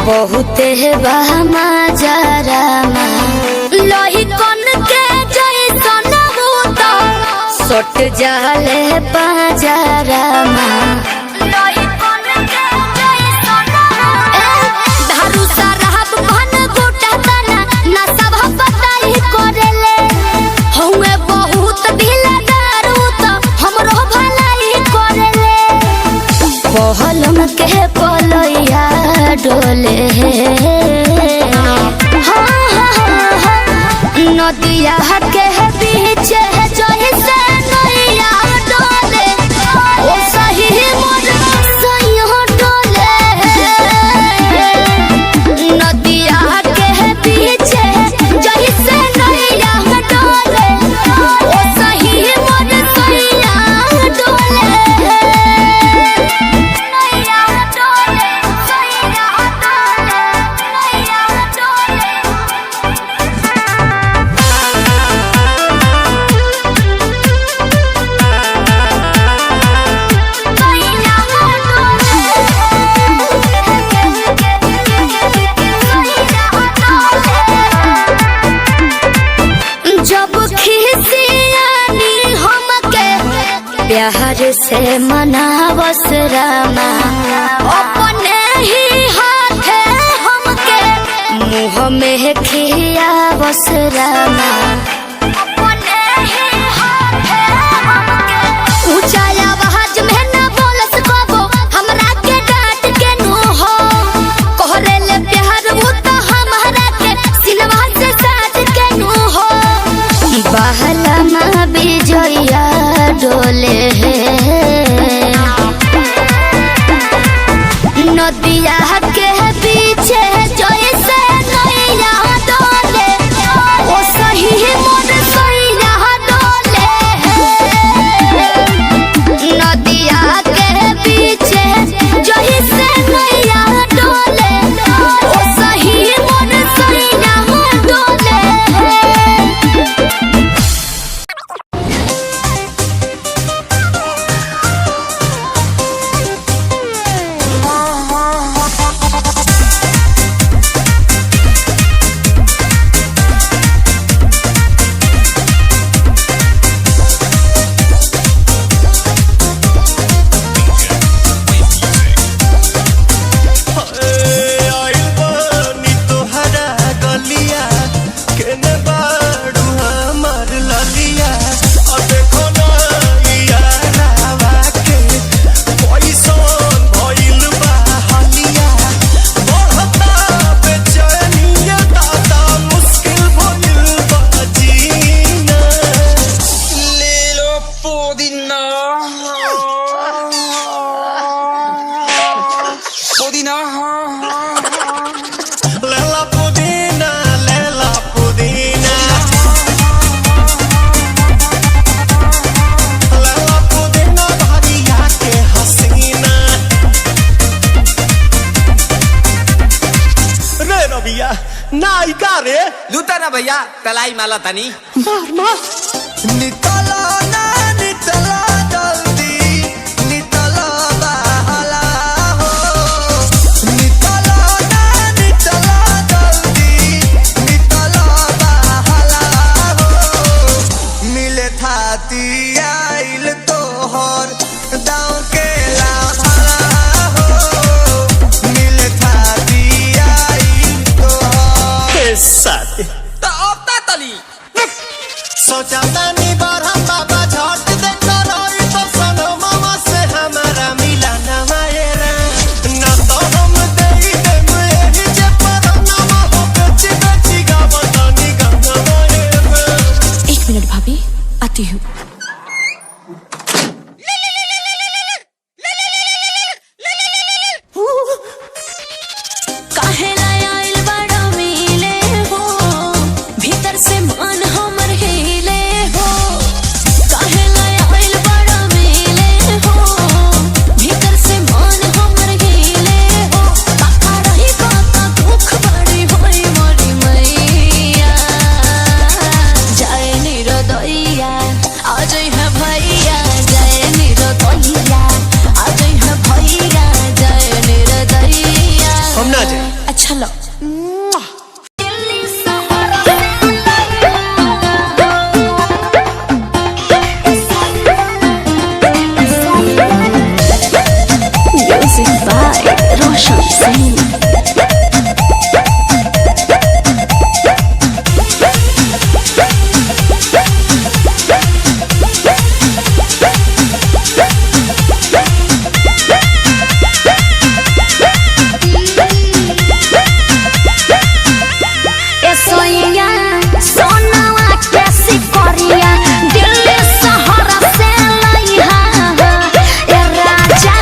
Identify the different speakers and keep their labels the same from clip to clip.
Speaker 1: बहुते बहमा जरामा लोही कन के जैसन भूता सट जाले पाजरामा लोही कन के जैसन धारू सरहब भन गोटा तना ना सब पताई करेले हउए बहुत ढीला दारू त हमरो भलाई करेले पहलम के पलैया डोले नदिया के बीच जैसे नैया डोले ओ सही मोर सैया डोले नदिया के बीच जैसे नैया डोले ओ सही मोर सैया डोले नैया डोले सैया डोले नैया डोले जब खिसियानी हमके प्यार से मनावस रामा अपने ही हाथे हमके मुँह में खियावस रामा अपने ही हाथे हमके ऊंचा आवाज में ना बोलस कबो हमरा के डांट के नु हो कोहरे ले प्यार वो तो हमरा के सिलवा से साथ के नु हो बहलमा बिजया डोले नदिया के पीछे जैसे नैया डोले ओ सही मोर सैया डोले नदिया के पीछे जैसे नैया डोले ओ सही मोर सैया डोले
Speaker 2: नायिका रे
Speaker 3: लूटा ना भैया तलाई माला तनी
Speaker 2: मार मार नितला ना नितला जल्दी नितला बहला हो नितला ना नितला जल्दी नितला बहला हो मिले थाती आइल तोहर दाव के लाभला हो मिले थाती आइल तोहर साथी
Speaker 3: तो अब ता तली
Speaker 2: सोचा तानी बार हम बाबा झट देखा रही तो सनो मामा से हमारा मिला ना मायरा ना तो हम देई देम एही जे पर नामा हो बेची बेची गावतानी गंगा मायरा।
Speaker 1: 1 मिनट भाभी, आती हूँ। काहे लायल बड़ा मिले हो, भीतर से मन हमर हिले हो। काहे लायल बड़ा मिले हो, भीतर से मन हमर हिले हो। काका रही काका दुख बड़ी होई मोरी मैया। जाए निरोदैया आज है भैया, जाए निरोदैया आज है भैया, जाए निरोदैया।
Speaker 2: हम ना जाए
Speaker 1: अच्छा लो म्यूजिक बाय रोशन सिंह। सोनावा कैसी करिया दिल्ली शहर से लइहा ए राजा।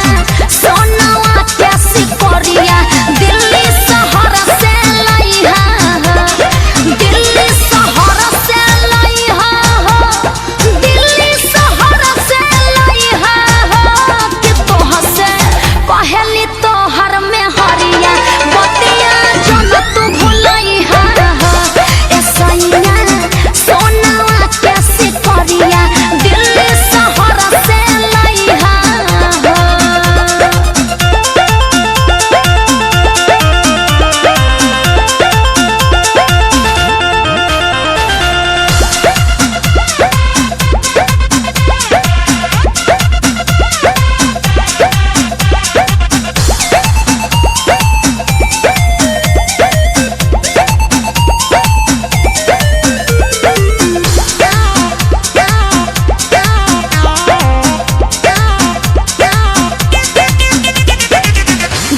Speaker 1: सोनावा कैसी करिया दिल्ली शहर से लइहा, दिल्ली शहर से लइहा हो, दिल्ली शहर से लइहा हो। कि तोह से पहली तोहर में हरिया बतिया जन तू भुलइहा ए सैया। सोनावा कैसी करिया दिल्ली शहर से लइहा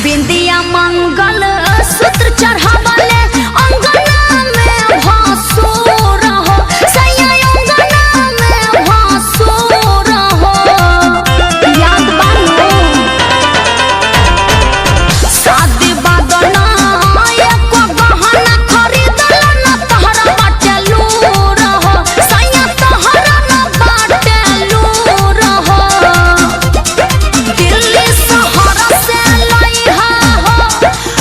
Speaker 1: बिंदिया मंगल सूत्र चढ़ावले अंगना में भासुर हो, सैया अंगना में भासुर हो। याद बानो शादी बादना एको गहना खरीदल न तहरा बाटे लूर हो, सैया तहरा न बाटे लूर हो। दिल्ली शहर से लइहा हो,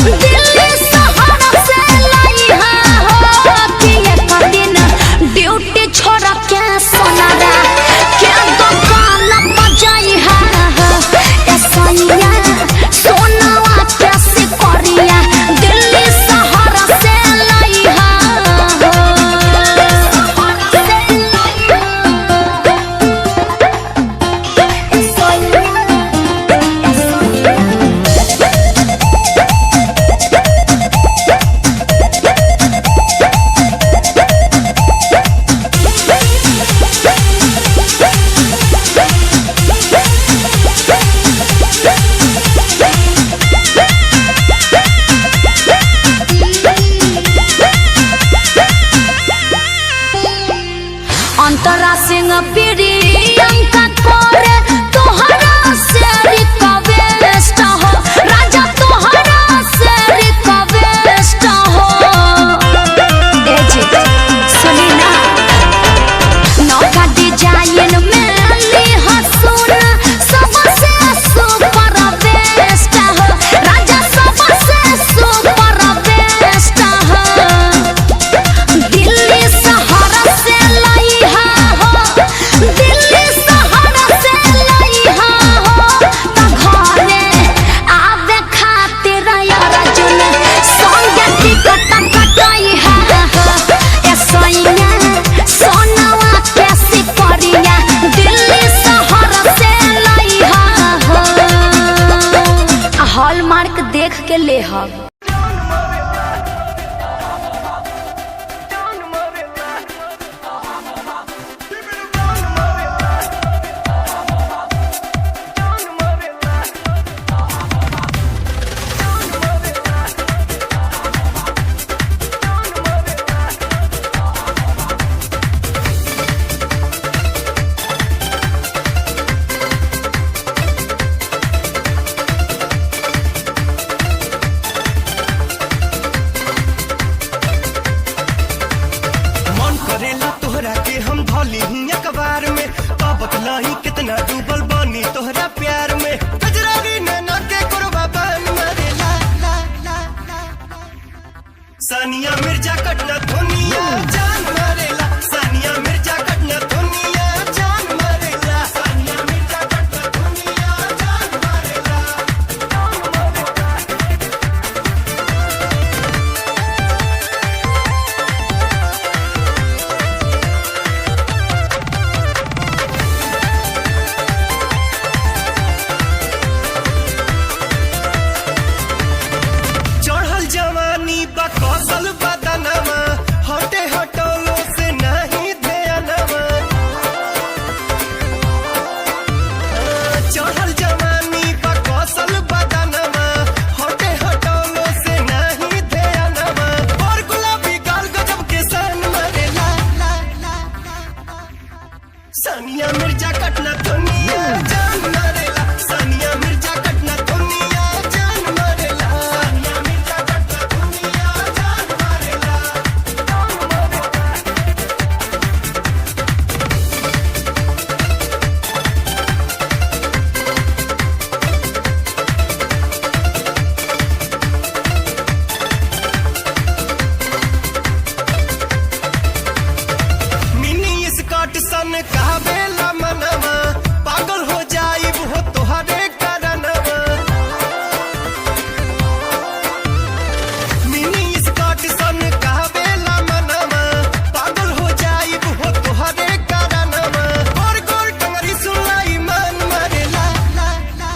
Speaker 1: दिल्ली शहर से लइहा हो। कि एक दिन ड्यूटी छोड़ के सोनारा के दुकान पर जइहा ए सैया। सोनावा कैसी करिया दिल्ली शहर से लइहा अंतरा सिंह प्रियंका कोरे तोहरा से रिक्वेस्ट हो, राजा तोहरा से रिक्वेस्ट हो। ए जी सुनी ना नौका डिजाइन में ली हसून सबसे सुपर बेस्ट हो, राजा सबसे सुपर बेस्ट हो।
Speaker 2: धौली ही अखबार में तो बतलाही कितना डूबल बानी तोहरा प्यार में गजरारी नैना के कुर्बान मारे ला ला ला ला सानिया मिर्जा कटना धोनिया जान मारेला सानिया मिर्जा कटना धोनिया जान मारेला सानिया मिर्जा कटना धोनिया जान मारेला चढ़ल जवानी बा कौशल बदनमा हटे हटोलो से नहीं ध्यानमा चढ़ल जवानी बा कौशल बदनमा हटे हटोलो से नहीं ध्यानमा और गुलाबी गाल गजब के सन मारे ला ला ला सानिया मिर्जा कटना दुनिया जान मारेला सानिया मिर्जा कटना दुनिया जान मारेला सानिया मिर्जा कटना दुनिया जान मारेला मिनी स्कर्ट सन कहबेला मनवा पागल हो जाइब हो तोहरे कारणवा मिनी स्कर्ट सन कहबेला मनवा पागल हो जाइब हो तोहरे कारणवा गोर गोर टंगरी सुनाई मन मारे ला ला ला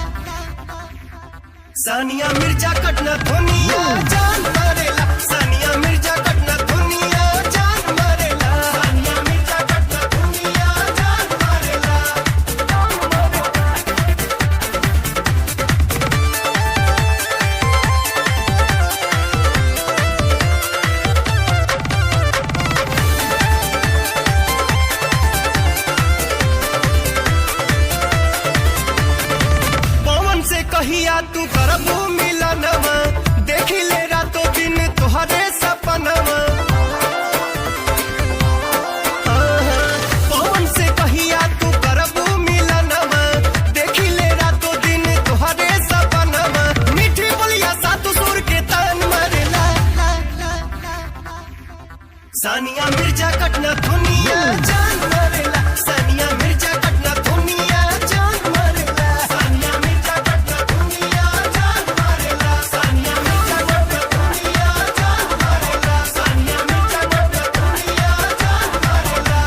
Speaker 2: सानिया मिर्जा कटना धोनिया जान मारेला सानिया मिर्जा कटना धोनिया जान मारेला सानिया मिर्जा कटना धोनिया जान मारेला पवन से कहिया तू करबू मिलनवा देखी ले रातों दिन तोहरे सपनवा पवन से कहिया तू करबू मिलनवा देखी ले रातों दिन तोहरे सपनवा मीठी बोलिया सातु सुर के तान मारे ला ला ला ला सानिया मिर्जा कटना धोनिया जान मारेला सानिया मिर्जा कटना धोनिया जान मारेला सानिया मिर्जा कटना धोनिया जान मारेला सानिया मिर्जा कटना धोनिया जान मारेला सानिया मिर्जा कटना धोनिया जान मारेला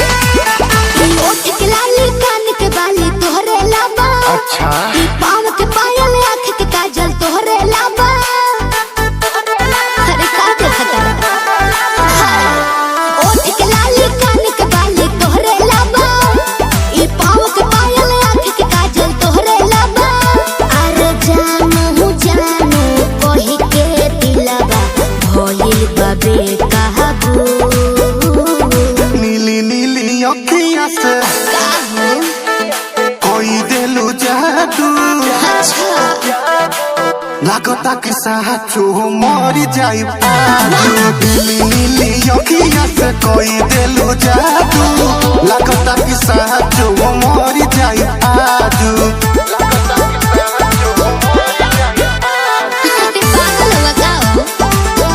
Speaker 1: ओठ के लाली कान के बाली तोहरे लाबा
Speaker 4: अच्छा
Speaker 1: पाँव के पायल आँख के काजल तोहरे लाबा अरे का देखता ओठ के लाली कान के बाली तोहरे लाबा ई पाँव के पायल आँख के काजल तोहरे लाबा अरे जानू जानू कही के दिलवा भइल बाबे कहबू
Speaker 4: नीली नीली अखियां से कोई दिलू जादू लागता कि साचो मरी जाई पादू नीली नीली अखियां से कोई दिलू जादू लागता कि साचो मरी जाई पादू
Speaker 1: पागल हो गया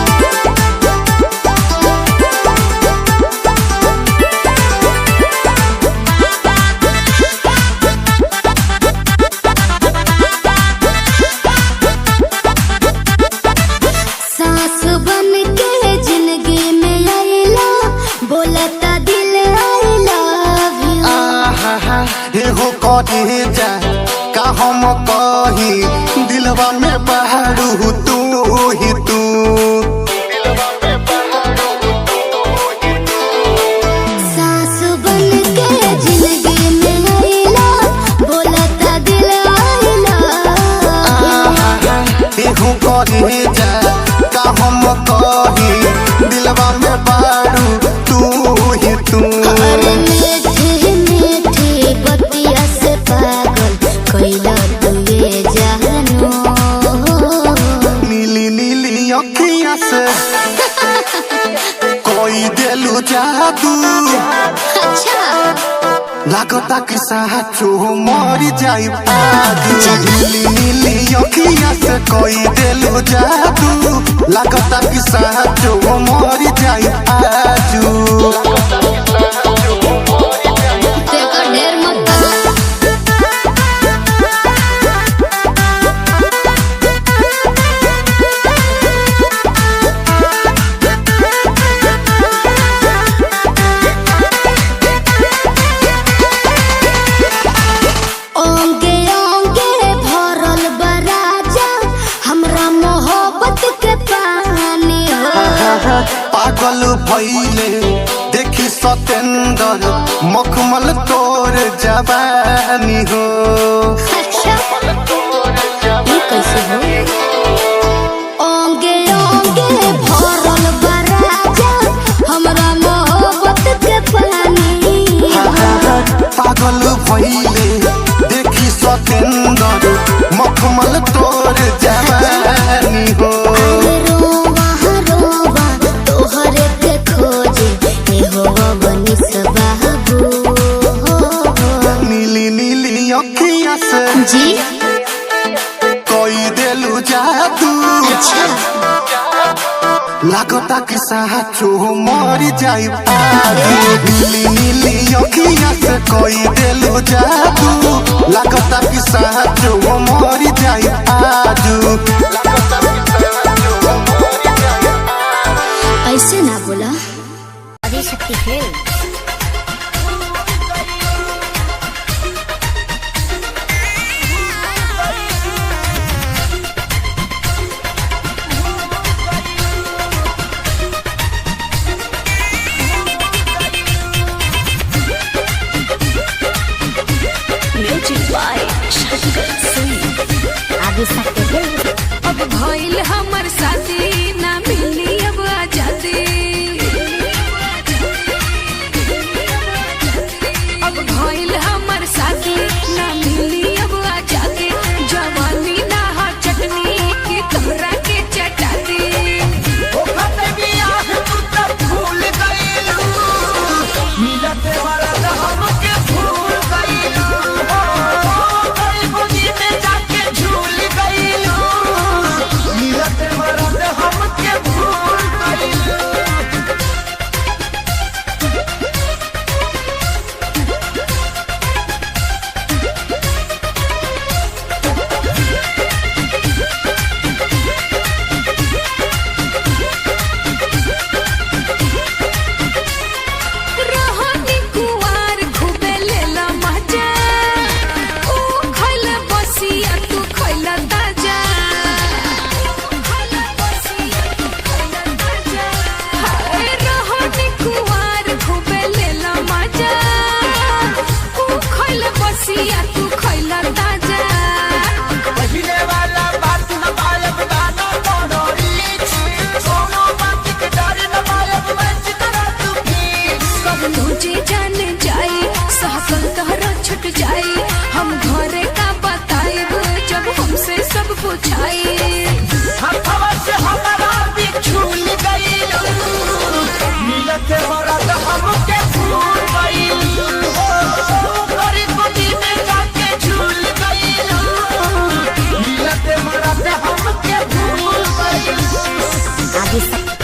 Speaker 1: सास बन के जिंदगी में आइला बोलता दिल आई लव यू
Speaker 4: एहो कहे जा का हम कही दिलवा में बहारू तू ही तू
Speaker 1: सास बन के जिंदगी में आइला बोलता दिल आई
Speaker 4: लागता कि साचो मर जाई पादू नीली नीली अखिया से कोई देलू जादू लागता कि साचो मर जाई आजू
Speaker 1: देखो ढेर मत ओंगे ओंगे भरल बराजा हमरा मोहब्बत के पानी हो
Speaker 4: पागल भइले देखी सतेंद्र मखमल तोर जवानी हो
Speaker 1: अच्छा ये कैसे हो ओंगे ओंगे भरल बराजा हमरा मोहब्बत के पानी
Speaker 4: पागल भइले देखी सतेंद्र मखमल तोर जवानी हो
Speaker 1: रोवा रोवा तोहरे के खोजे ए हो बनी सबाबू
Speaker 4: नीली नीली अखिया से
Speaker 1: जी
Speaker 4: कोई देलू जादू
Speaker 1: अच्छा
Speaker 4: लागता कि साचो मर जाई पादू नीली नीली अखिया से कोई देलू जादू लागता कि साचो मर जाई पादू
Speaker 1: ऐसे ना बोला अरे शक्ति खेल आगे सकते खेल
Speaker 5: अब भइल हमर साथी ना मिली अब आजादी अब भइल हमर साथी ना मिली अब आजादी जवानी ना हो चटनी की तोरा के चटाती रोहनी कुवार खूबे लेला मजा ओ खइला बसिया तू खइला ताजा हाय रोहनी कुवार खूबे लेला मजा ओ खइला बसिया तू खइला ताजा सब तुझे जान जाई सहकल तोहरा छुट जाई हम घरे का बताइब जब हमसे सब पूछाई
Speaker 1: आगे सकते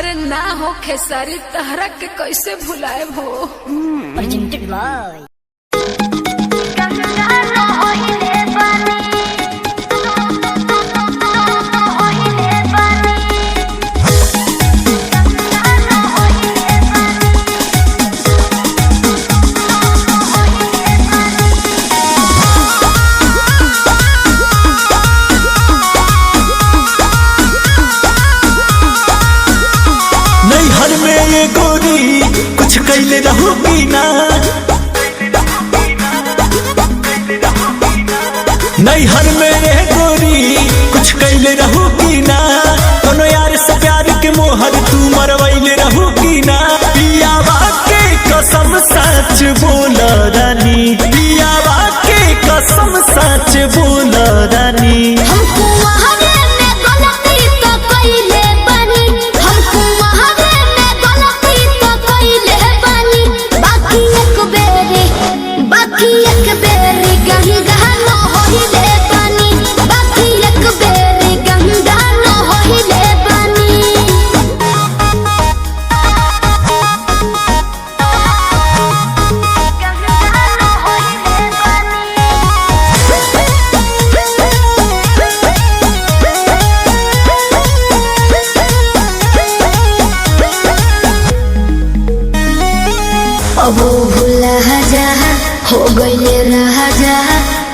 Speaker 5: अरे ना हो खेसारी तहरा के कैसे भुलाए हो।
Speaker 1: presented by
Speaker 6: नैहर में ये गोरी कुछ कैले रहोगी ना, नैहर में ये गोरी कुछ कैले रहोगी ना, कोनो यार से प्यार के मोहर तू मरवैले रहोगी ना। पियावा के कसम सच बोल रानी, पियावा के कसम सच बोल रानी।
Speaker 1: हमको वहावे में गलती तो कइले बानी, हमको वहावे में गलती तो कइले बानी। बाकी एक बेरी गंगा न होइले बानी, बाकी एक बेरी गंगा न होइले बानी। अब भूला जा हो गईले रहा जा,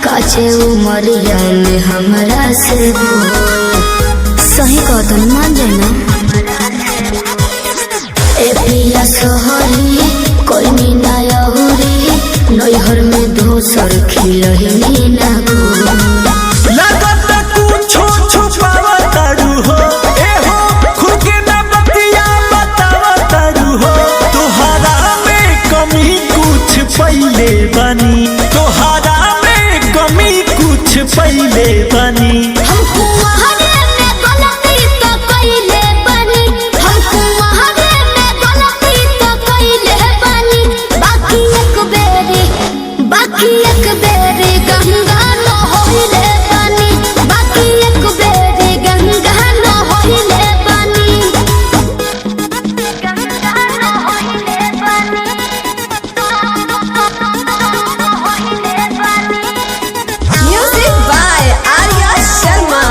Speaker 1: काचे उमरिया में हमरा से सही कहतन मान जाना। ए पिया सोहरी कोई मीना यहुरी, नैहर में दोसर खिलही ना
Speaker 6: लगता कुछो छुपावा तारू हो, ए हो खुद के ना बतिया बतावा तारू हो। तोहरा में कमी कुछ पहिले बनी, तोहरा में कमी कुछ पहिले बनी।
Speaker 1: हमको वहावे में गलती तो कइले बानी, हमको वहावे में गलती तो कइले बानी। बाकी एक बेरी गंगा न होइले बानी, बाकी एक बेरी गंगा न होइले बानी। गंगा न होइले बानी, होइले बानी।
Speaker 7: Music by Arya Sharma.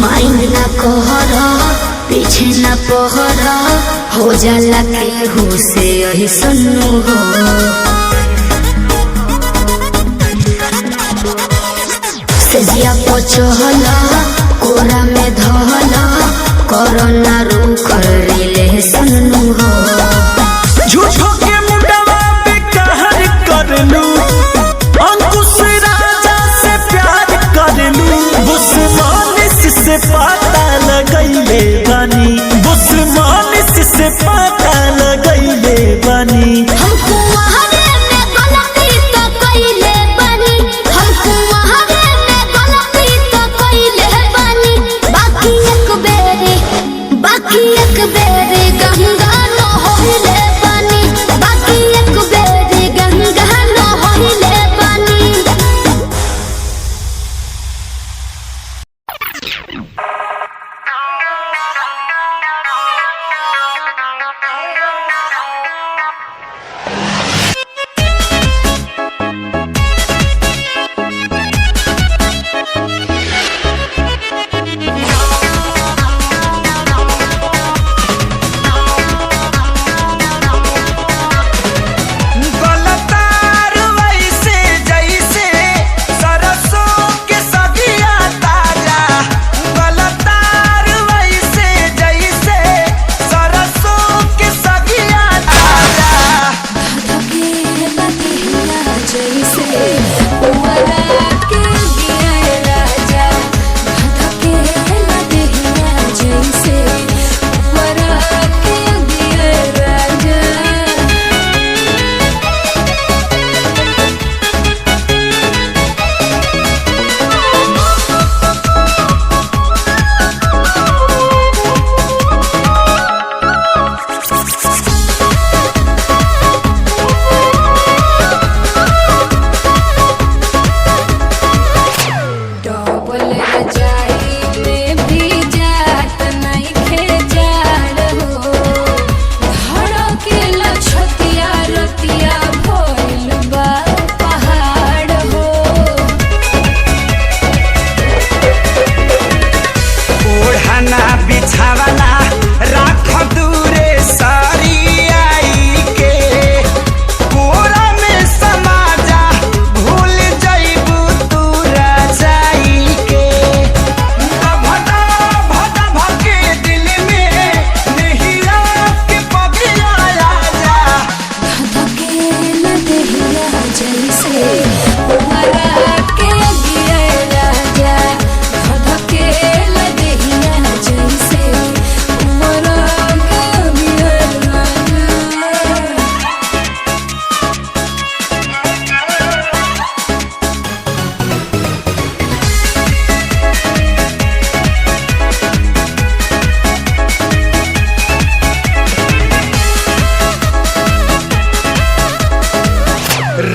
Speaker 1: Mind ना कहरा पीछे ना पहरा, हो जाला केहू से यही सुनू हो। सजिया पचहला कोरा में धहला, कोरोना रूख रिले सुनू हो।
Speaker 6: झूठो के मुंडवा पे कहर कर लू, अंकुश राजा से प्यार कर लू। बुस्मानिस से पता लगैले बानी, बुस्मानिस से पता लगैले बानी।
Speaker 1: हमको वहावे में गलती तो कइले बानी, हमको वहावे में गलती तो कइले बानी। बाकी एक बेरी गंगा न होइले बानी, बाकी एक बेरी गंगा न होइले बानी।
Speaker 2: गलतार वैसे जैसे सरसों के सगिया ताजा, गलतार वैसे जैसे सरसों के सगिया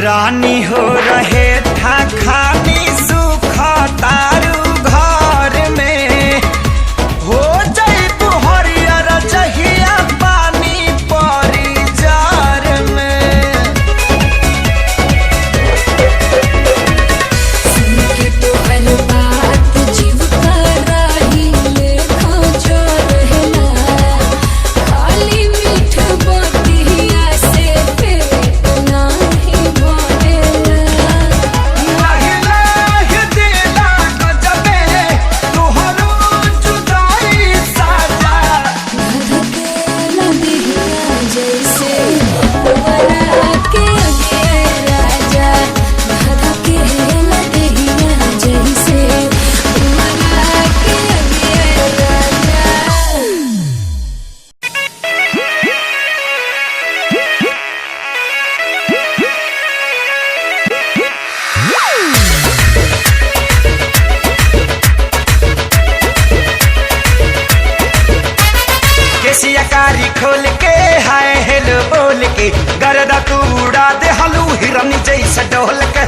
Speaker 6: रानी हो रहे था खानी सुख तारू घर में हो जाई हरियर जहिया पानी परी जार में।
Speaker 5: सुन के तो हर बात जीव का राही लेखा जो रहला खाली मीठ बतिया से पेट नाही भरेला।
Speaker 6: लाहि लाहि दिला गजबे तोहरो जुदाई साजा
Speaker 5: धधकेला दिहिया जैसे पुअरा के अगे राजा धधकेला दिहिया जैसे पुअरा के अगे राजा।
Speaker 6: केसिया कारी खोल के हाय हेलो बोल के गर्दा तू उड़ा दे हलू हिरन जैसा डोल के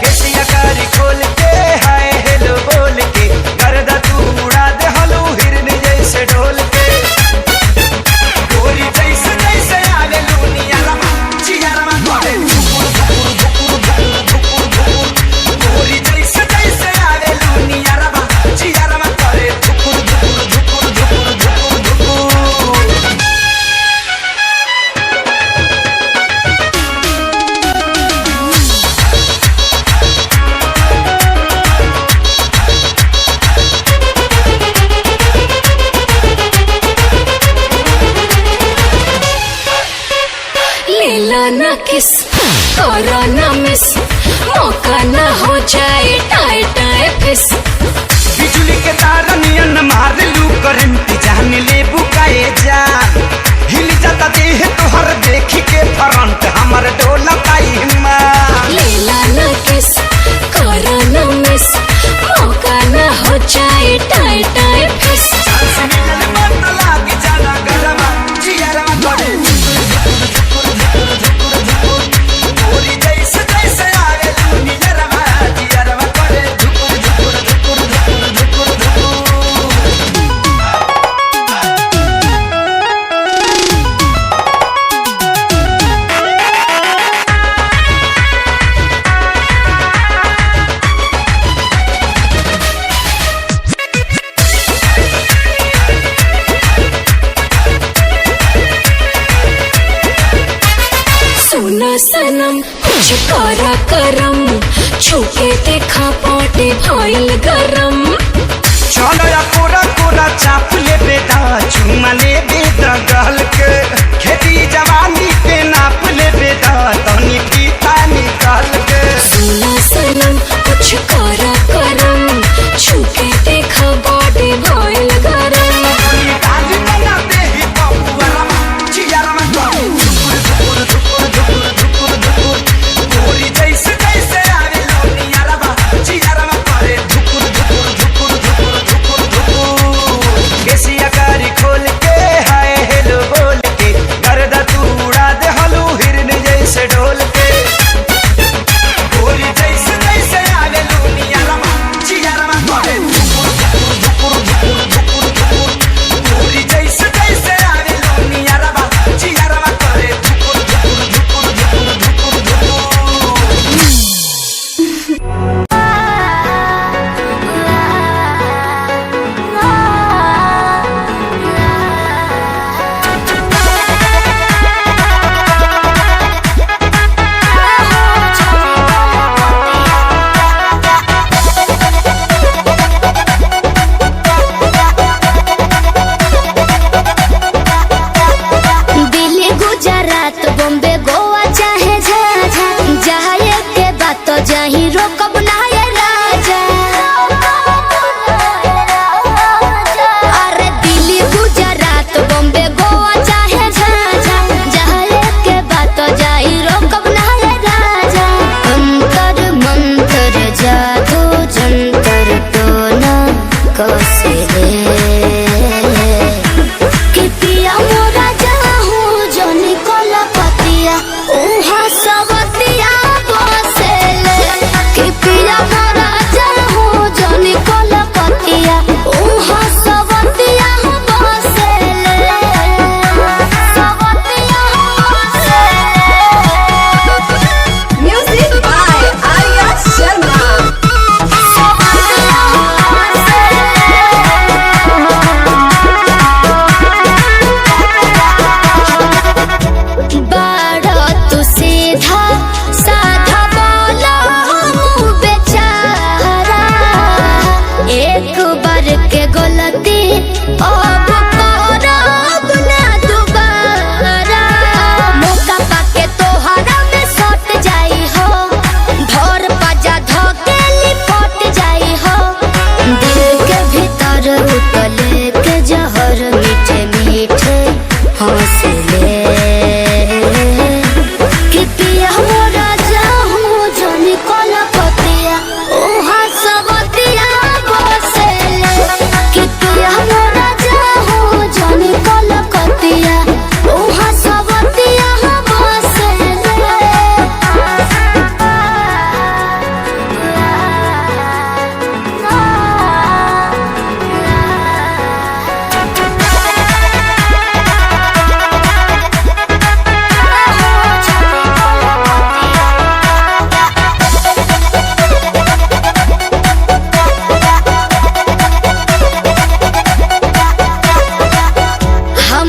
Speaker 6: केसिया कारी खोल के हाय हेलो बोल के गर्दा तू उड़ा दे हलू हिरन जैसे डोल के गोरी जैसे जैसे आले लूनिया रमा चिया रमा करे गोरी जैसे जैसे आले लूनिया रमा चिया रमा करे धुकुर धुकुर धुकुर धुकुर धुकुर धुकुर।
Speaker 5: लेला ना किस करो ना मिस मौका ना हो जाए टाए टाए फिस।
Speaker 6: बिजली के तार नियन मार लू करंट जान ले बुकाए जा हिल जाता देह तोहर देखी के फ्रंट हमर डोला पाई मां।
Speaker 5: लेला ना किस करो ना मिस मौका ना हो जाए टाए टाए फिस।
Speaker 6: मिलन मत लाग जाना गरमा जियरा करे गोरी जैसे जैसे आवे लूनिया रमा जियरा करे धुकुर धुकुर धुकुर धुकुर धुकुर धुकुर।
Speaker 5: सुना सनम कुछ करा करम छुके देखा पाटे भइल गरम।
Speaker 6: चलो या कोरा कोरा चाप ले बेटा चुमा ले बेटा गल के खेती जवानी पे नाप ले बेटा तनी पीता निकाल के।
Speaker 5: सुना सनम कुछ करा करम छुके देखा बॉडी भइल गरम।
Speaker 6: गाली बना दे ही बबुआ रमा चिया रमा करे धुकुर धुकुर धुकुर धुकुर धुकुर धुकुर। गोरी जैसे जैसे आवे लौनिया रमा चिया रमा करे धुकुर धुकुर धुकुर धुकुर धुकुर धुकुर।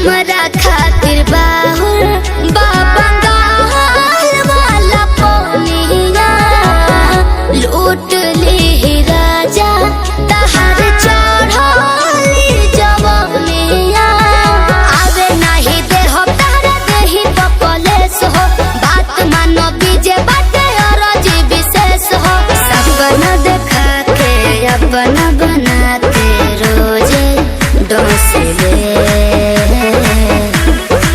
Speaker 1: हमरा खातिर बाहुर बंगाल वाला पोनिया लूट ली राजा तहर चढ़ली जवनिया आवे नहीं दे हो तारा देही तो कलेस हो बात मानो बीजे बाटे और जी विशेष हो सपना देखा के अपना बना के रोजे डोसले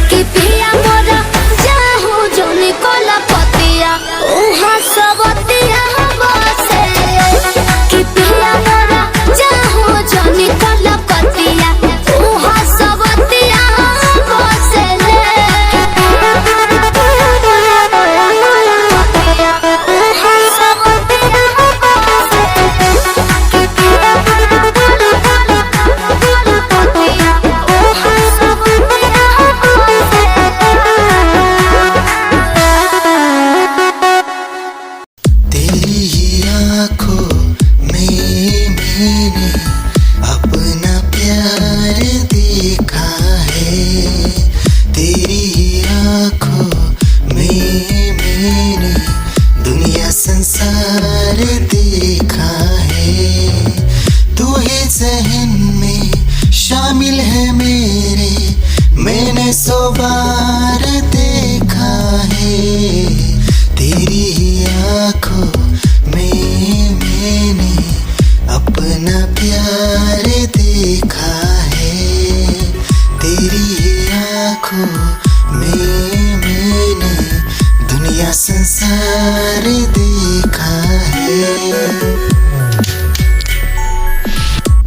Speaker 1: कि पिया मोरा जाहू जो निकोल पतिया उहाँ सबतिया बसे कि पिया मोरा जाहू जो निकोल पतिया उहाँ सबतिया बसे
Speaker 4: तेरी ही आँखों में मैंने अपना प्यार देखा है। तेरी ही आँखों में मैंने दुनिया संसार देखा है। तू ही जहन में शामिल है मेरे, मैंने 100 बार देखा है। तेरी ही आँखों में मैंने अपना प्यार देखा है। तेरी ही आँखों में मैंने दुनिया संसार देखा है।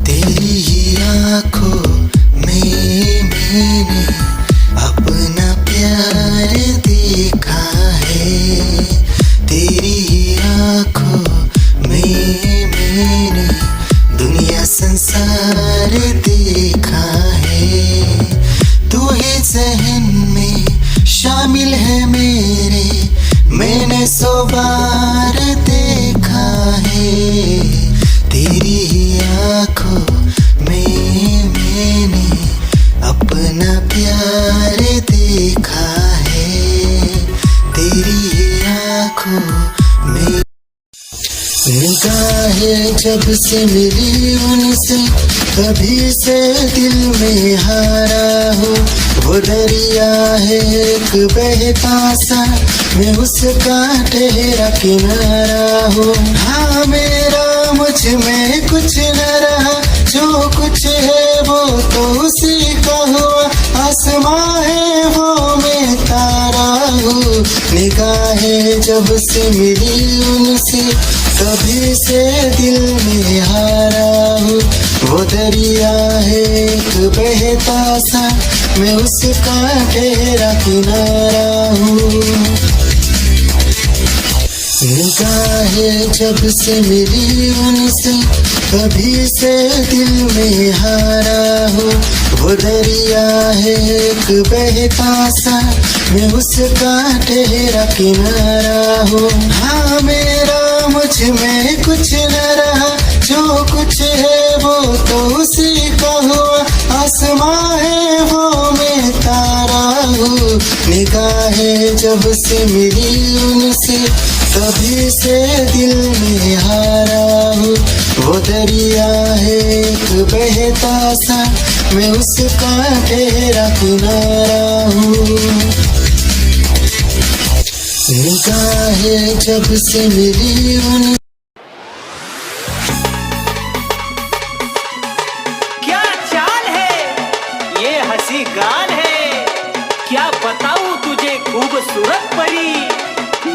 Speaker 4: तेरी ही आँखों में मैंने अपना प्यार देखा है। तेरी ही आँखों में मैंने दुनिया संसार देखा है। तू ही जहन में शामिल है मेरे, मैंने 100 बार देखा है। तेरी ही आँखों में मैंने अपना प्यार देखा है। तेरी ही आँखों में निगाहें जब से मिली उनसे तभी से दिल में हारा हो। वो दरिया है एक बहता सा, मैं उसका ठहरा किनारा हो। हाँ मेरा मुझ में कुछ न रहा, जो कुछ है वो तो उसी का हुआ। आसमां है वो मैं तारा हूँ। निगाहें जब से मिली उनसे तभी से दिल में हारा हूँ। वो दरिया है एक बहता सा, मैं उसका ठहरा किनारा हूँ। निगाहें जब से मिली उनसे तभी से दिल में हारा हूँ। वो दरिया है एक बहता सा, मैं उसका ठहरा किनारा हूँ। हाँ मेरा मुझ में कुछ न रहा, जो कुछ है वो तो उसी का हुआ। आसमां है वो मैं तारा हूँ। निगाहें जब से मिली उनसे तभी से दिल में हारा हूँ। वो दरिया है एक बहता सा, मैं उसका ठहरा किनारा हूँ। निगाहें जब से मिली उन
Speaker 6: क्या चाल है ये हंसी गाल है, क्या बताऊं तुझे खूबसूरत परी,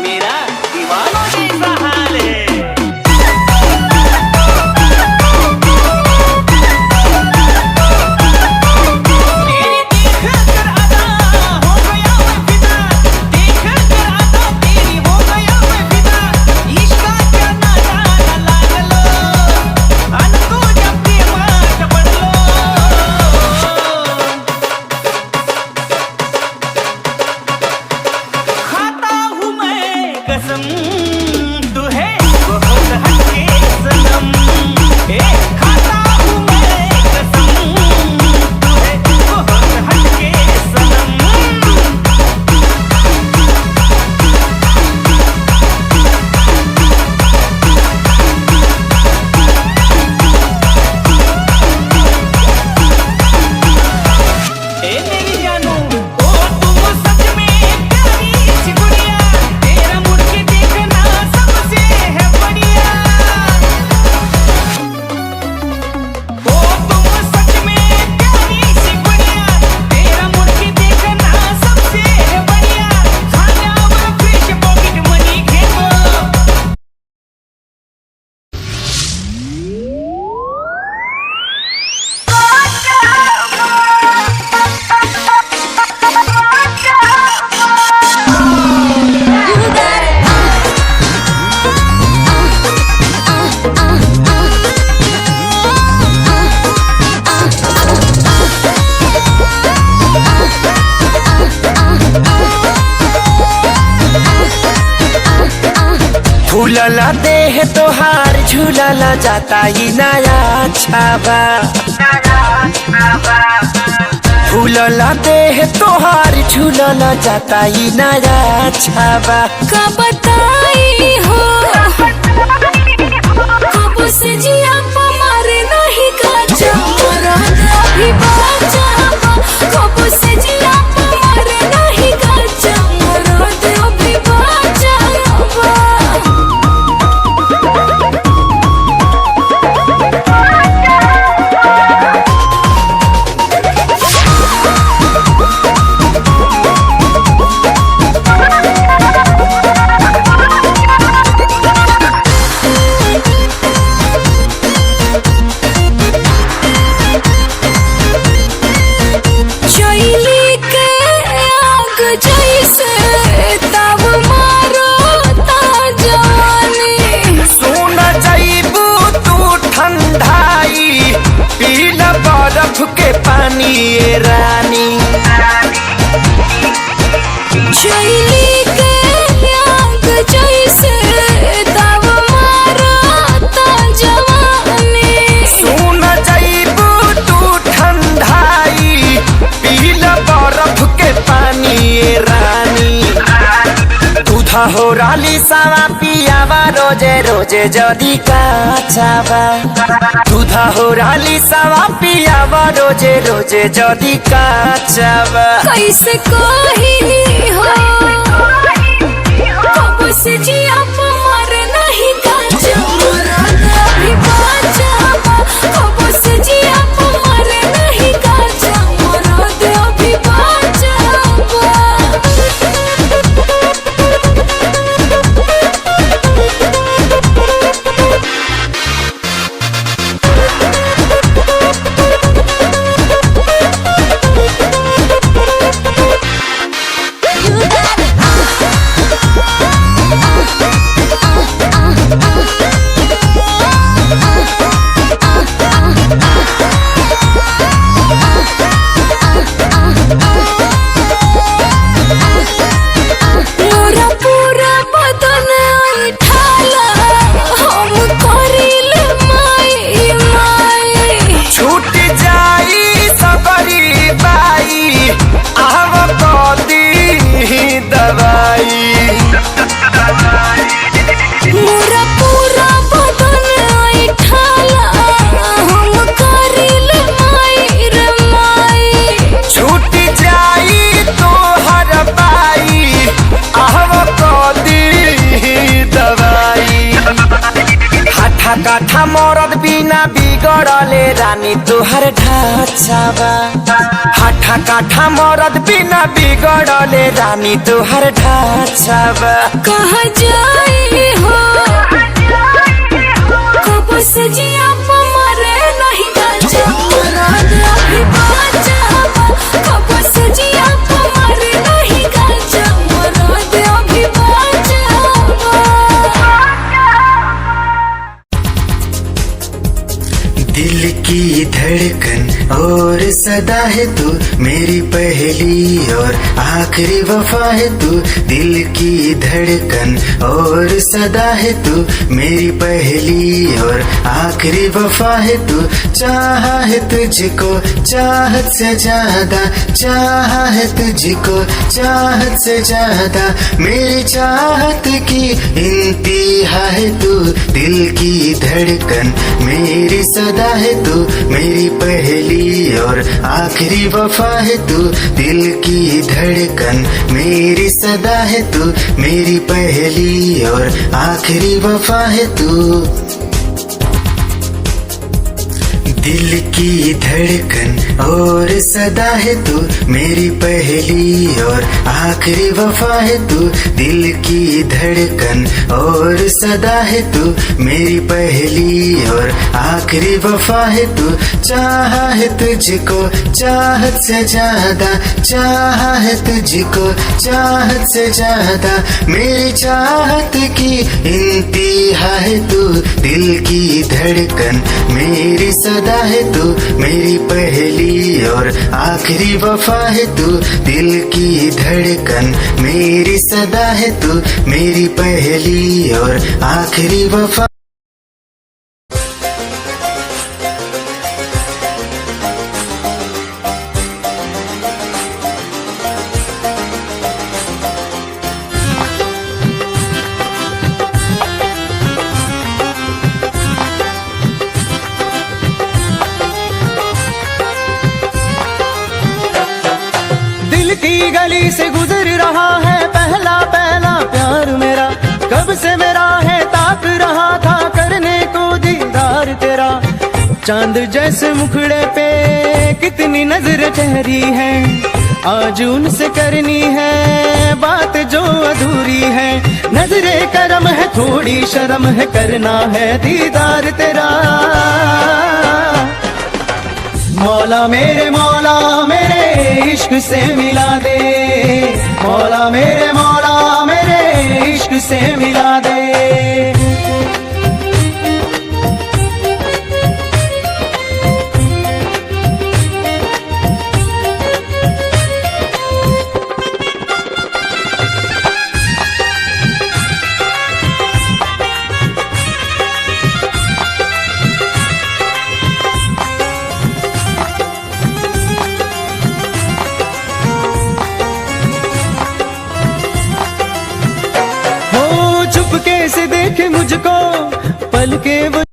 Speaker 6: मेरा दीवानों जैसा हाल है।
Speaker 5: इश्क का क्या
Speaker 6: फूलला देह तोहार झूलला जाता ही नया छावा फूलला देह तोहार झूलला जाता ही नया छावा
Speaker 5: का बताई हो कब से जिया मारे नहीं काचा मरद अभी बाचा कब से जिया मारे नहीं काचा मरद अभी बाचा
Speaker 6: के पानी ये रानी
Speaker 5: चैली के आग जैसे तब मारता जवानी
Speaker 6: सुन जाइबू तू ठंडाई पीला बर्फ के पानी ये रानी दूधा हो राली सावा पियावा रोजे रोजे जदी काचावा दूधा हो राली सावा पियावा रोजे रोजे जदी काचावा
Speaker 5: कैसे कही हो कब से जिया मारे नहीं काचा मरद अभी बाचा कब से जिया मारे नहीं काचा मरद अभी बाचा
Speaker 6: काठा मरद बिना बिगड़ले रानी तोहर ढाचावा हाठा काठा मरद बिना बिगड़ले रानी तोहर ढाचावा
Speaker 5: कहाँ जाए हो कब से जिया मारे नहीं काचा मरद अभी बाचा कब से जिया मारे नहीं काचा मरद अभी बाचा
Speaker 8: दिल की धड़कन और सदा है तू मेरी पहली और आखिरी वफा है तू दिल की धड़कन और सदा है तू मेरी पहली और आखिरी वफा है तू चाहा है तुझको चाहत से ज्यादा चाहा है तुझको चाहत से ज्यादा मेरी चाहत की इंतहा है तू दिल की धड़कन मेरी सदा है तू मेरी पहली और आखिरी वफा है तू दिल की धड़कन मेरी सदा है तू मेरी पहली और आखिरी वफा है तू दिल की धड़कन और सदा है तू मेरी पहली और आखिरी वफा है तू दिल की धड़कन और सदा है तू मेरी पहली और आखिरी वफा है तू चाहा है तुझको चाहत से ज्यादा चाहा है तुझको चाहत से ज्यादा मेरी चाहत की इंतहा है तू दिल की धड़कन मेरी सदा सदा है तू मेरी पहली और आखिरी वफा है तू दिल की धड़कन मेरी सदा है तू मेरी पहली और आखिरी वफा।
Speaker 6: की गली से गुजर रहा है पहला पहला प्यार मेरा, कब से मेरा है ताक रहा था करने को दीदार तेरा। चांद जैसे मुखड़े पे कितनी नजर ठहरी है, आज उनसे करनी है बात जो अधूरी है। नजरे करम है थोड़ी शर्म है करना है दीदार तेरा। मौला मेरे इश्क से मिला दे, मौला मेरे इश्क से मिला दे। कैसे देखे मुझको पल के वो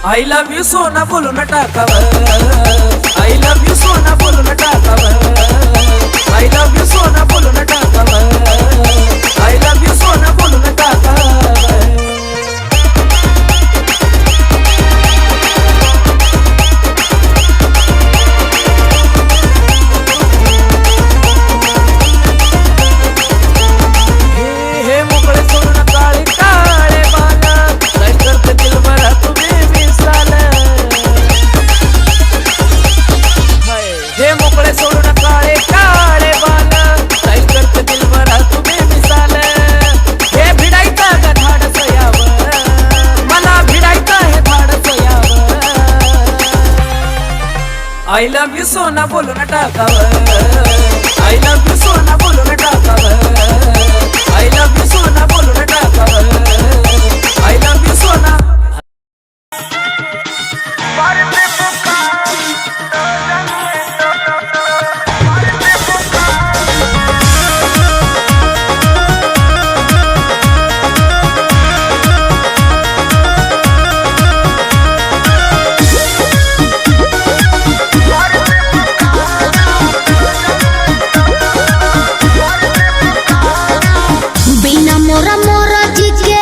Speaker 9: I love you सोना बोलो न टाकावर, I love you सोना बोलो न टाकावर, I love you सोना बोलो न टाकावर, I love you सोना बोलो न टाकावर। हे मोकळे सोडून काळे काळे बाला काय करते दिल भरा तुम्ही मिसाल। हे मोकळे सोडून काळे काळे बाला काय करते दिल भरा तुम्ही मिसाल। हे भिडायचा का धाडस यावर, मला भिडायचा हे धाडस यावर। I love you सोना बोलो न टाकावर, I love you सोना बोलो न टाकावर, I love you सोना बोलो न टाकावर, I love you सोना।
Speaker 1: बिना मोरा मोरा जी के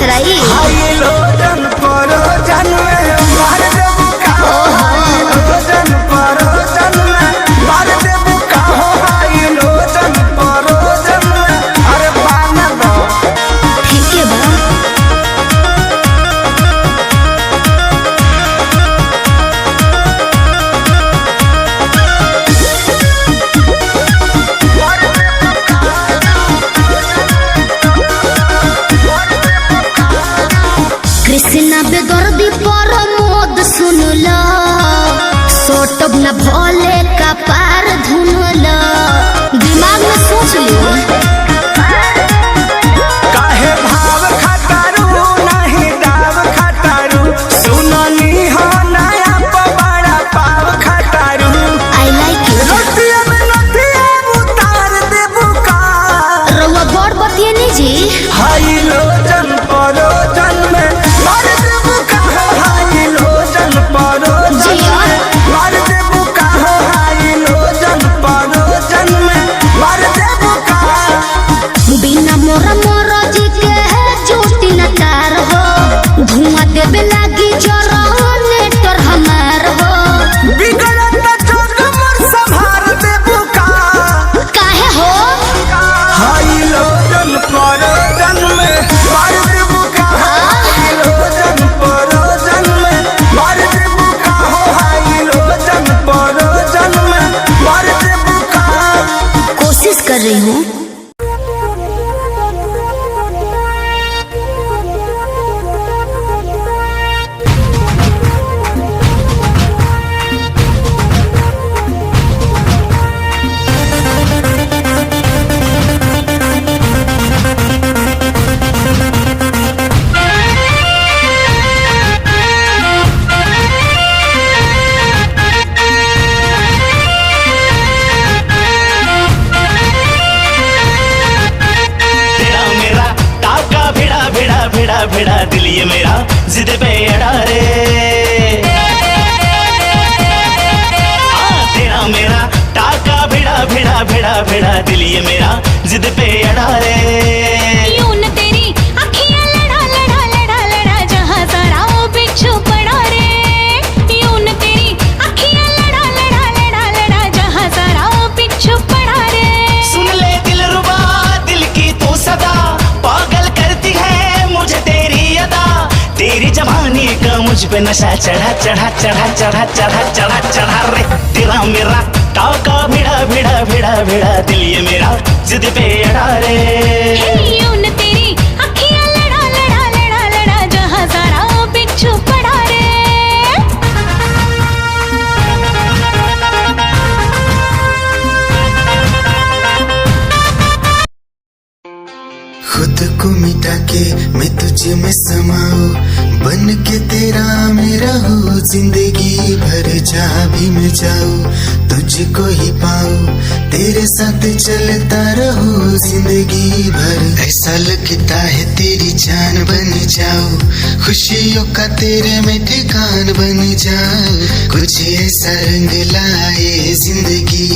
Speaker 1: फसराई।
Speaker 6: हाई लोजन परोजन में मार देबू का हो, हाई लोजन परोजन में मार देबू का हो, हाई लोजन परोजन में अरे पाना दो।
Speaker 1: ठीक है बा। कृष्णा बेदर्दी पर मोद सुन लो, सोटब न भोले का पार धुन लो, दिमाग में सोच लियो।
Speaker 6: काहे भाव खटारू नहीं दाव खटारू, सुननी हो नया पवाड़ा पाव खटारू।
Speaker 1: I like you.
Speaker 6: नथिया में नथिया उतार देबू का,
Speaker 1: रउआ बड़ बतिए नहीं जी।
Speaker 6: हाई लोजन परोजन में मार देबू का हो, हाई लोजन परोजन
Speaker 1: जिया।
Speaker 6: में मार देबू का हो, हाई लोजन परोजन में मार देबू का।
Speaker 1: बिना मोरा मोरा जी के है चोटी न तार हो, धुआं देवे लागी जनरेटर हमार हो।
Speaker 6: बिगड़त जोग मोर संभार देबू का,
Speaker 1: काहे हो?
Speaker 6: हाई लोजन परोजन में मार देबू का, हाई लोजन परोजन में मार देबू का हो, हाई लोजन परोजन में मार देबू का।
Speaker 1: कोशिश कर रही हूँ।
Speaker 10: तेरा मेरा टाका भिड़ा भिड़ा भिड़ा भिड़ा दिल ये मेरा जिद पे अड़ा रे। तेरा मेरा टाका भिड़ा भिड़ा भिड़ा भिड़ा दिल ये मेरा जिद पे अड़ा रे।
Speaker 5: यूं न तेरी अखियां लड़ा लड़ा लड़ा लड़ा, जहां सारा वो बिच्छू पड़ा रे। यूं न तेरी अखियां लड़ा लड़ा लड़ा लड़ा, जहां सारा वो बिच्छू पड़ा रे।
Speaker 10: सुन ले दिलरुबा दिल की तू सदा, पागल करती है मुझे तेरी अदा। तेरी जवानी का मुझ पे नशा चढ़ा चढ़ा चढ़ा चढ़ा चढ़ा चढ़ा चढ़ा रे। तेरा मेरा टाका भिड़ा भिड़ा भिड़ा भिड़ा दिल ये मेरा जिद पे अड़ा रे।
Speaker 5: यूं न तेरी अखियां लड़ा लड़ा लड़ा लड़ा, जहां सारा वो बिच्छू पड़ा रे।
Speaker 8: खुद को मिटा के मैं तुझे में समाऊं, बन के तेरा मेरा हो जिंदगी भर। जहाँ भी मैं जाऊं तुझको ही पाऊं, तेरे साथ चलता रहो जिंदगी भर। ऐसा लगता है तेरी जान बन जाऊं, खुशियों का तेरे में ठिकान बन जाऊं। कुछ ऐसा रंग लाए जिंदगी,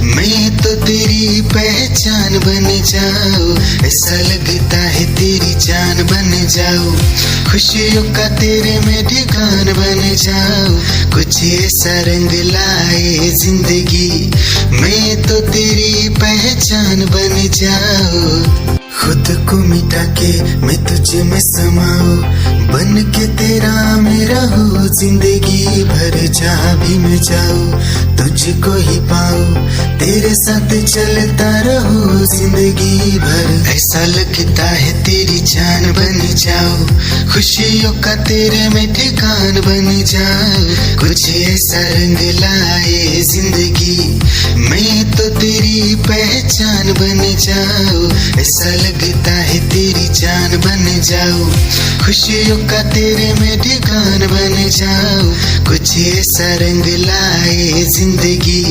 Speaker 8: मैं तो तेरी पहचान बन जाऊं। ऐसा लगता है तेरी जान बन जाऊं, खुशियों का तेरे में ठिकान बन जाऊं। कुछ ऐसा रंग लाए जिंदगी, मैं तो तेरी पहचान बन जाऊं। खुद को मिटा के मैं तुझे में समाऊं, बन के तेरा मेरा हो जिंदगी भर। जहाँ भी मैं जाऊं तुझको ही पाऊं, तेरे साथ चलता रहो जिंदगी भर। ऐसा लगता है तेरी जान बन जाऊं, खुशियों का तेरे में ठिकान बन जाऊं। कुछ ऐसा रंग लाए जिंदगी, मैं तो तेरी पहचान बन जाऊं। ऐसा लगता है तेरी जान बन जाऊं, खुशियों का तेरे में ठिकान बन जाऊं। कुछ ऐसा रंग लाए जिंदगी,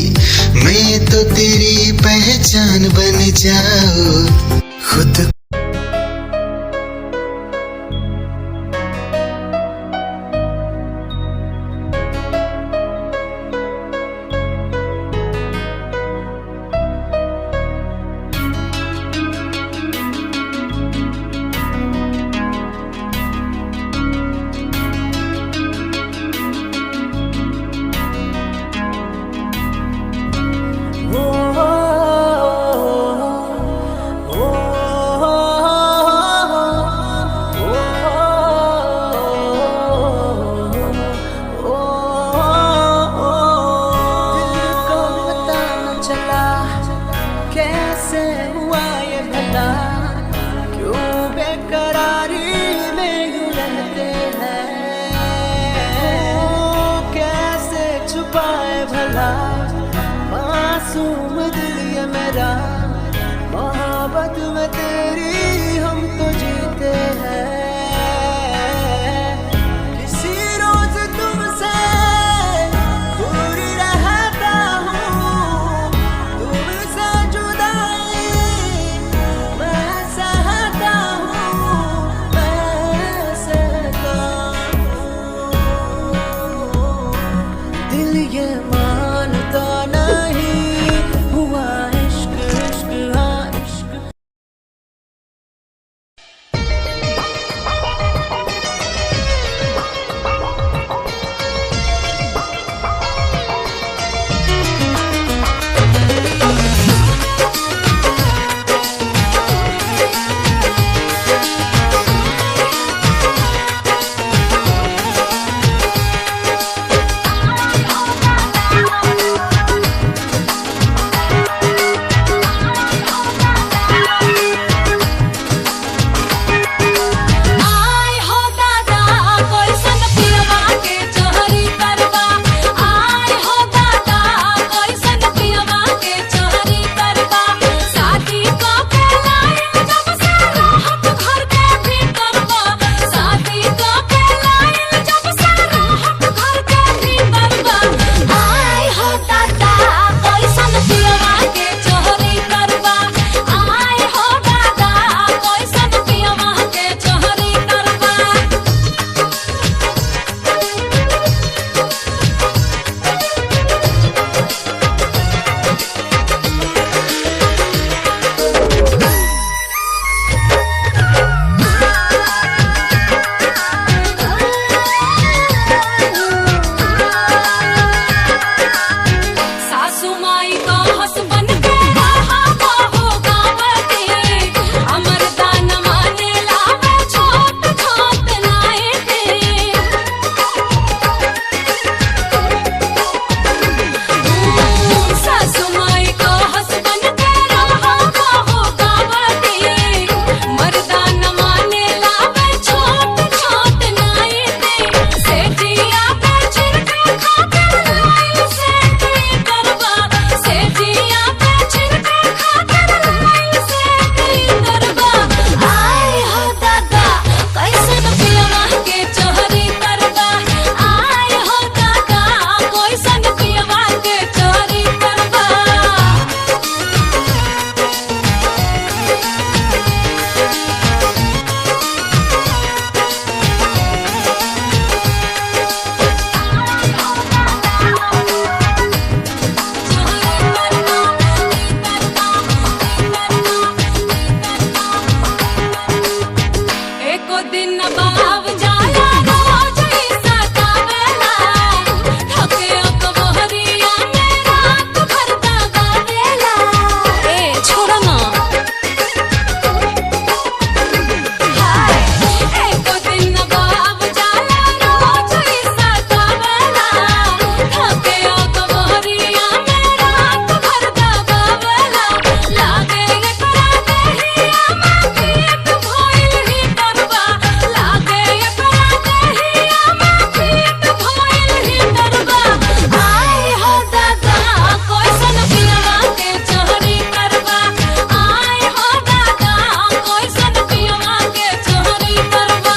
Speaker 8: मैं तो तेरी पहचान बन जाऊं। खुद
Speaker 5: एको दिन बाव जाला रोज ही सतावेला थके अकबहरिया में रात भर दगावेला ए छोड़ ना हाय एको दिन बाव जाला रोज ही सतावेला थके अकबहरिया में रात भर दगावेला लागे एकरा देहिया में पेट भइल ही डरबा लागे एकरा देहिया में पेट भइल ही डरबा आय हो दादा कैसन पियवा के चोरी करबा आय हो दादा कैसन पियवा के चोरी करबा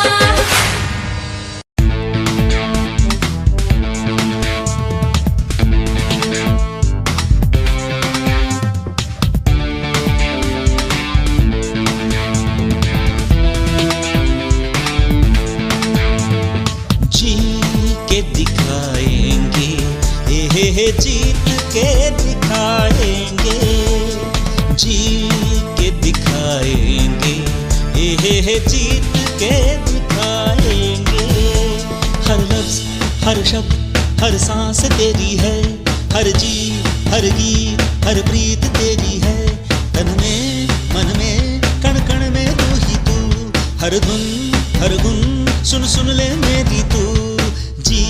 Speaker 10: जी के दिखाएंगे हे जीत के दिखाएंगे जी के दिखाएंगे हे जीत के दिखाएंगे हर लफ्ज हर शब्द हर सांस तेरी है हर जी हर गीत हर प्रीत तेरी है तन में मन में कण कण में तू ही तू हर धुन हर गुन सुन सुन ले मेरी तू जी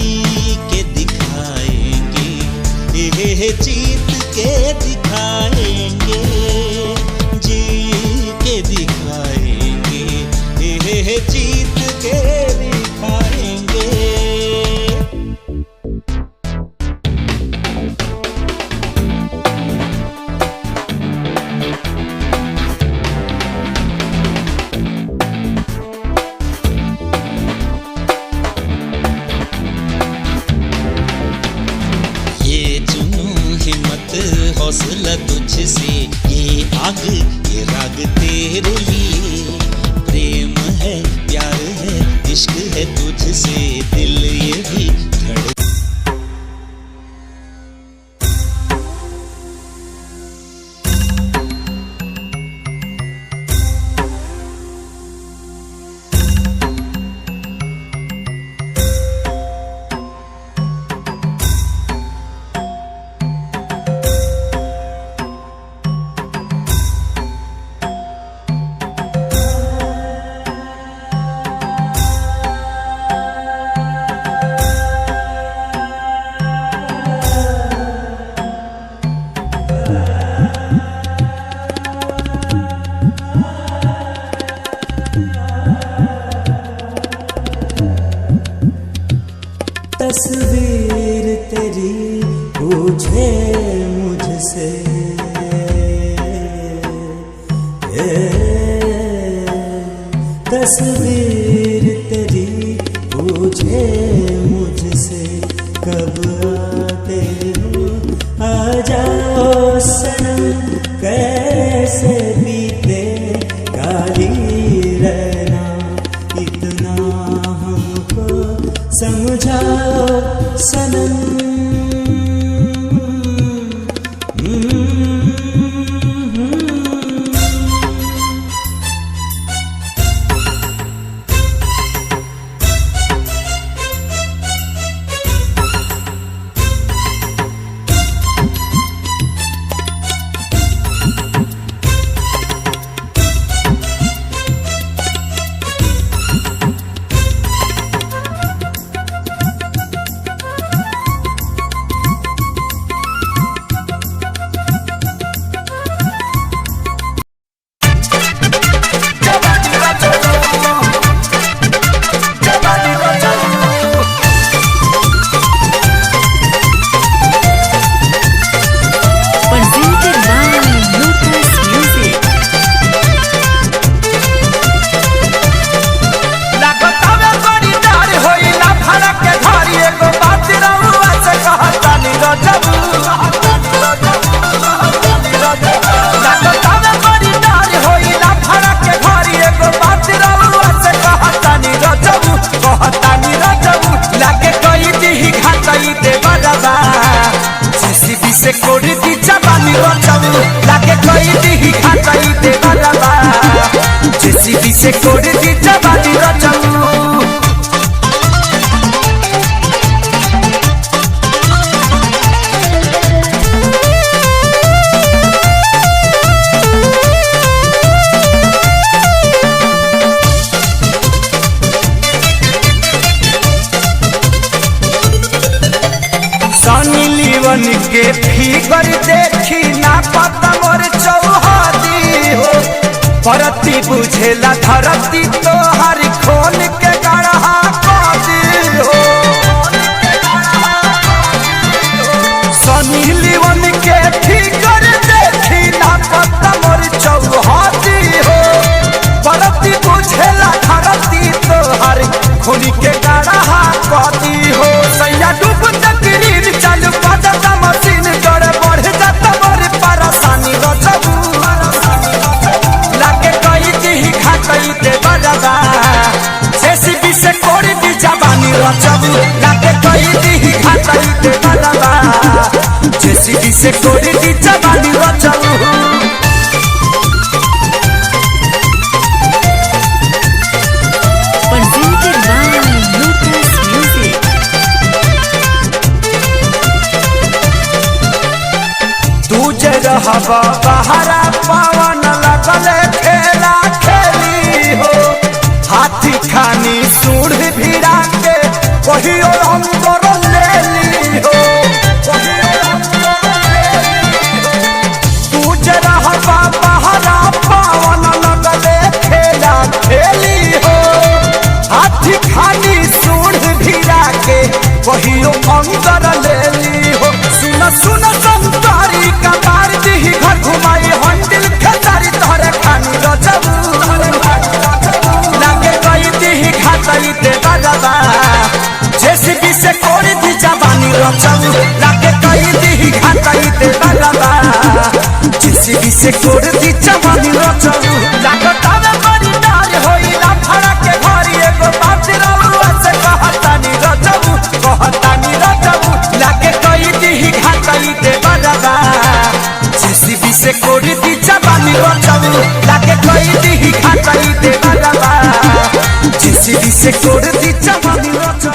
Speaker 10: के दिखाएंगे हे जीत के दिखाएंगे जी के दिखाएंगे हे जीत के दिखाएंगे ये जुनून हिम्मत हौसला तुझसे ये आग ये राग तेरे लिए प्रेम है प्यार है इश्क है तुझसे दिल ये भी धड़
Speaker 6: तस्वीर तेरी पूछे मुझसे तस्वीर तेरी पूछे मुझसे कब आते हो आ जाओ सनम कैसे बीते काली रहना इतना हमको समझाओ सनम
Speaker 10: से कोड़ी दी जवानी रचऊ लागे कोई दी घाटाई दे वाला बा जेसीबी से कोड़ी दी जवानी रचऊ
Speaker 6: लिवन के फिगर देखी ना पता मोर चौहदी हो परती बुझेला धरती तो हर खोल के गढ़ा कदी हो सनी लिवन के फिगर देखी ना पता मोर चौहदी हो परती बुझेला धरती तो हर खोल के गढ़ा कदी हो सैया डूब तकरीर चल पड़ता मशीन जोड़ बढ़ जाता मोर परेशानी रजबू लागे कई दी खातई दे बजबा जेसीबी से कोड़ी दी जवानी रजबू लागे कई दी खातई दे बजबा जेसीबी से कोड़ी दी जवानी रजबू
Speaker 5: Presented by Lotus Music.
Speaker 6: तुझे रहबा बहरा पवन लगले खेला खेली हो हाथी खानी सूढ़ भिड़ा के कहियो अंदर ले ली हो तुझे रहबा बहरा पवन लगले खेला खेली हो हाथी खानी सूढ़ भिड़ा के कहियो अंदर ले ली हो सुन सुन संतारी का मार दी घर घुमाई हंडिल खेतारी तोहरे खानी रजबू लागे कई दी खातई दे बजबा जेसीबी से कोड़ी दी जवानी रजबू लागे कई दी खातई दे बजबा जेसीबी से कोड़ी दी जवानी रजबू लागता में बड़ी डार होई ना फड़ा के घरी एगो बात रउआ से कहतानी रजबू लागे कई दी खातई दे बजबा जेसीबी से कोड़ी दी जवानी रजबू लागे कई दी खातई दे बजबा जेसीबी से कोड़ी दी जवानी रजबू